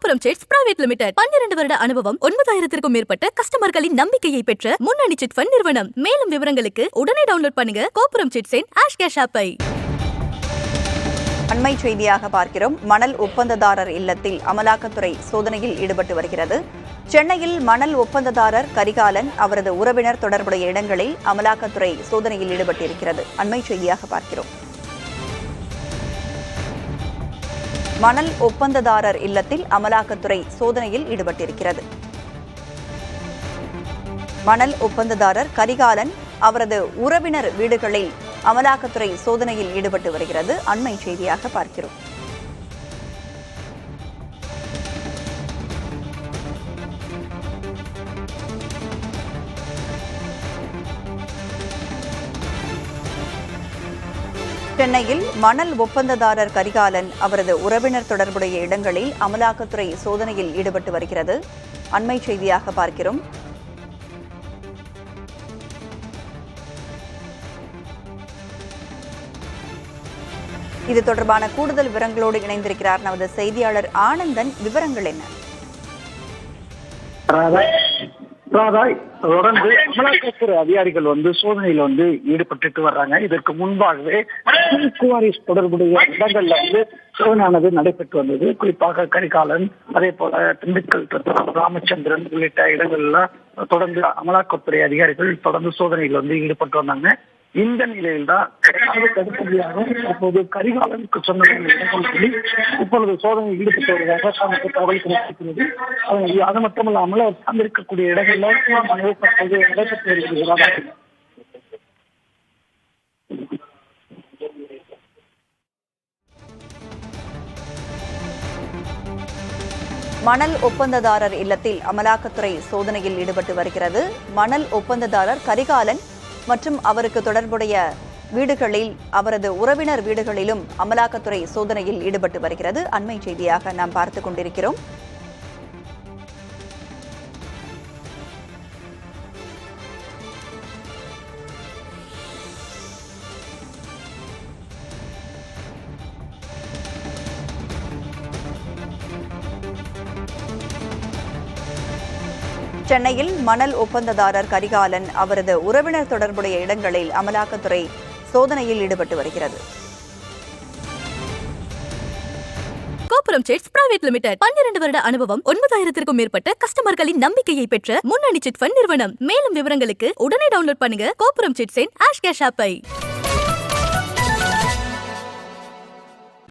கோபுரம் chits private limited 12 வருட அனுபவம் 9000க்கும் மேற்பட்ட கஸ்டமர்களின் நம்பிக்கையை பெற்ற முன்னணி சிட் ஃபண்ட் நிறுவனம். மேலும் விவரங்களுக்கு உடனே டவுன்லோட் பண்ணுங்க கோபுரம் சிட்ஸின் ஆஷ் கேஷ் ஆப்பை. அண்மை செய்தியாக பார்க்கிறோம். மணல் ஒப்பந்ததாரர் இல்லத்தில் அமலாக்கத்துறை சோதனையில் ஈடுபட்டு வருகிறது. சென்னையில் மணல் ஒப்பந்ததாரர் கரிகாலன் அவரது உறவினர் தொடர்புடைய இடங்களில் அமலாக்கத்துறை சோதனையில் ஈடுபட்டிருக்கிறது. அண்மை செய்தியாக பார்க்கிறோம். மணல் ஒப்பந்ததாரர் இல்லத்தில் அமலாக்கத்துறை சோதனையில் ஈடுபட்டிருக்கிறது. மணல் ஒப்பந்ததாரர் கரிகாலன் அவரது உறவினர் வீடுகளில் அமலாக்கத்துறை சோதனையில் ஈடுபட்டு வருகிறது. அண்மை செய்தியாக பார்க்கிறோம். சென்னையில் மணல் ஒப்பந்ததாரர் கரிகாலன் அவரது உறவினர் தொடர்புடைய இடங்களில் அமலாக்கத்துறை சோதனையில் ஈடுபட்டு வருகிறது. அண்மை செய்தியாக பார்க்கிறோம். இது தொடர்பான கூடுதல் விவரங்களோடு இணைந்திருக்கிறார் நமது செய்தியாளர் ஆனந்தன். விவரங்கள் என்ன? தொடர்ந்து அமலாக்கத்துறை அதிகாரிகள் சோதனையில் ஈடுபட்டு வர்றாங்க. இதற்கு முன்பாகவே குவாரிஸ் தொடர்புடைய இடங்கள்ல சோதனையானது நடைபெற்று வந்தது. குறிப்பாக கரிகாலன், அதே போல திண்டுக்கல் ராமச்சந்திரன் உள்ளிட்ட இடங்கள்ல தொடர்ந்து அமலாக்கத்துறை அதிகாரிகள் தொடர்ந்து சோதனையில் ஈடுபட்டு வந்தாங்க. இந்த நிலையில்தான் தடுப்படியாக இப்போது கரிகாலனுக்கு சொன்ன இப்பொழுது சோதனையில் ஈடுபட்டு வருவதாக நமக்கு தகவல் கிடைத்திருக்கிறது. அது மட்டுமல்லாமல் அவர் சார்ந்திருக்கக்கூடிய இடங்கள்ல நடைபெற்று வருகிறார். மணல் ஒப்பந்ததாரர் இல்லத்தில் அமலாக்கத்துறை சோதனையில் ஈடுபட்டு வருகிறது. மணல் ஒப்பந்ததாரர் கரிகாலன் மற்றும் அவருக்கு தொடர்புடைய வீடுகளில் அவரது உறவினர் வீடுகளிலும் அமலாக்கத்துறை சோதனையில் ஈடுபட்டு வருகிறது. அண்மை செய்தியாக நாம் பார்த்துக் கொண்டிருக்கிறோம். சென்னையில் மணல் ஒப்பந்ததாரர் கரிகாலன் அவரது உறவினர் தொடர்புடைய இடங்களில் அமலாக்கத்துறை சோதனையில் ஈடுபட்டு வருகிறது. கோபுரம் சிட்ஸ் பிரைவேட் லிமிடெட் 12 வருட அனுபவம் 9000க்கும் மேற்பட்ட கஸ்டமர்களின் நம்பிக்கையை பெற்ற முன்னணி சிட் ஃபண்ட் நிறுவனம். மேலும் விவரங்களுக்கு உடனே டவுன்லோட் பண்ணுங்க கோபுரம் சிட்ஸின் ஆஷ் கேஷ் ஆப்பை.